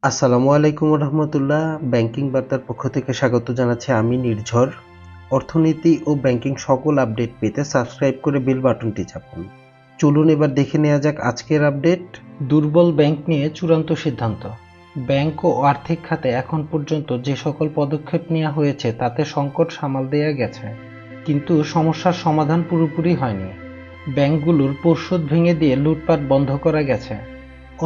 আসসালামু আলাইকুম রহমতুল্লাহ। ব্যাংকিং বার্তার পক্ষ থেকে স্বাগত জানাচ্ছি আমি নির্ঝর। অর্থনীতি ও ব্যাংকিং সকল আপডেট পেতে সাবস্ক্রাইব করে বেল বাটনটি চাপুন। চলুন এবার দেখে নেওয়া যাক আজকের আপডেট। দুর্বল ব্যাংক নিয়ে চূড়ান্ত সিদ্ধান্ত। ব্যাংক ও আর্থিক খাতে এখন পর্যন্ত যে সকল পদক্ষেপ নেওয়া হয়েছে তাতে সংকট সামাল দেয়া গেছে, কিন্তু সমস্যার সমাধান পুরোপুরি হয়নি। ব্যাংকগুলোর পর্ষদ ভেঙে দিয়ে লুটপাট বন্ধ করা গেছে।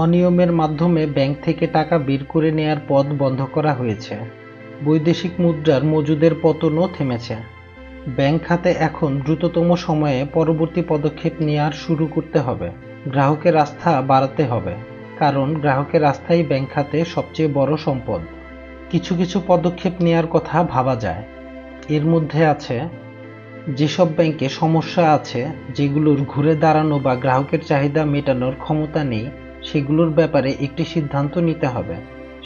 অনিয়মের মাধ্যমে ব্যাংক থেকে টাকা বের করে নেয়ার পথ বন্ধ করা হয়েছে। বৈদেশিক মুদ্রার মজুদের পতনও থেমেছে। ব্যাংক খাতে এখন দ্রুততম সময়ে পরবর্তী পদক্ষেপ নেওয়া শুরু করতে হবে। গ্রাহকের আস্থা বাড়াতে হবে, কারণ গ্রাহকের আস্থাই ব্যাংক খাতে সবচেয়ে বড় সম্পদ। কিছু কিছু পদক্ষেপ নেওয়ার কথা ভাবা যায়। এর মধ্যে আছে, যেসব ব্যাংকে সমস্যা আছে, যেগুলোর ঘুরে দাঁড়ানো বা গ্রাহকের চাহিদা মেটানোর ক্ষমতা নেই, সেগুলোর ব্যাপারে একটি সিদ্ধান্ত নিতে হবে।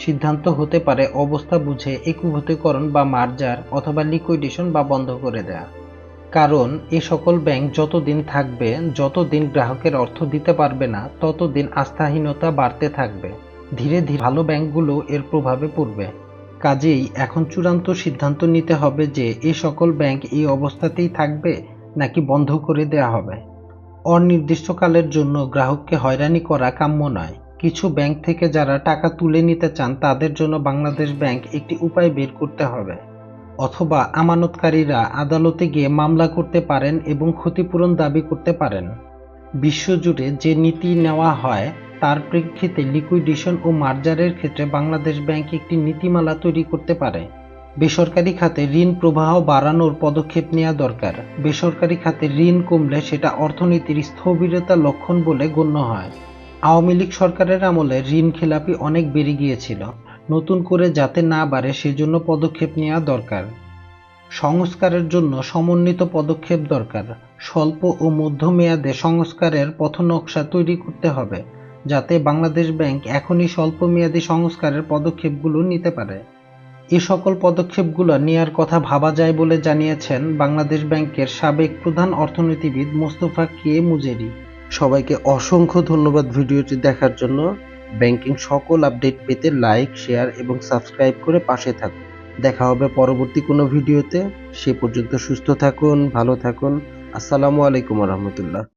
সিদ্ধান্ত হতে পারে অবস্থা বুঝে একীভূতকরণ বা মার্জার, অথবা লিকুইডেশন বা বন্ধ করে দেয়া। কারণ এ সকল ব্যাংক যতদিন থাকবে, যতদিন গ্রাহকের অর্থ দিতে পারবে না, ততদিন আস্থাহীনতা বাড়তে থাকবে। ধীরে ধীরে ভালো ব্যাংকগুলো এর প্রভাবে পড়বে। কাজেই এখন চূড়ান্ত সিদ্ধান্ত নিতে হবে যে এ সকল ব্যাংক এই অবস্থাতেই থাকবে নাকি বন্ধ করে দেয়া হবে। অনির্দিষ্টকালের জন্য গ্রাহককে হয়রানি করা কাম্য নয়। কিছু ব্যাংক থেকে যারা টাকা তুলে নিতে চান তাদের জন্য বাংলাদেশ ব্যাংক একটি উপায় বের করতে হবে। অথবা আমানতকারীরা আদালতে গিয়ে মামলা করতে পারেন এবং ক্ষতিপূরণ দাবি করতে পারেন। বিশ্বজুড়ে যে নীতি নেওয়া হয় তার প্রেক্ষিতে লিকুইডেশন ও মার্জারের ক্ষেত্রে বাংলাদেশ ব্যাংক একটি নীতিমালা তৈরি করতে পারে। বেসরকারি খাতে ঋণ প্রবাহ বাড়ানোর পদক্ষেপ নেওয়া দরকার। বেসরকারি খাতে ঋণ কমলে সেটা অর্থনীতির স্থবিরতার লক্ষণ বলে গণ্য হয়। আওয়ামী লীগ সরকারের আমলে ঋণ খেলাপি অনেক বেড়ে গিয়েছিল। নতুন করে যাতে না বাড়ে সেজন্য পদক্ষেপ নেওয়া দরকার। সংস্কারের জন্য সমন্বিত পদক্ষেপ দরকার। স্বল্প ও মধ্যমেয়াদে সংস্কারের পথনকশা তৈরি করতে হবে, যাতে বাংলাদেশ ব্যাংক এখনই স্বল্পমেয়াদী সংস্কারের পদক্ষেপগুলো নিতে পারে। এ সকল পদক্ষেপগুলো নেয়ার কথা ভাবা যায় বলে জানিয়েছেন বাংলাদেশ ব্যাংকের সাবেক প্রধান অর্থনীতিবিদ মোস্তফা কে মুজেরি। সবাইকে অসংখ্য ধন্যবাদ ভিডিওটি দেখার জন্য। ব্যাংকিং সকল আপডেট পেতে লাইক, শেয়ার এবং সাবস্ক্রাইব করে পাশে থাকুন। দেখা হবে পরবর্তী কোনো ভিডিওতে। সে পর্যন্ত সুস্থ থাকুন, ভালো থাকুন। আসসালামু আলাইকুম রহমতুল্লাহ।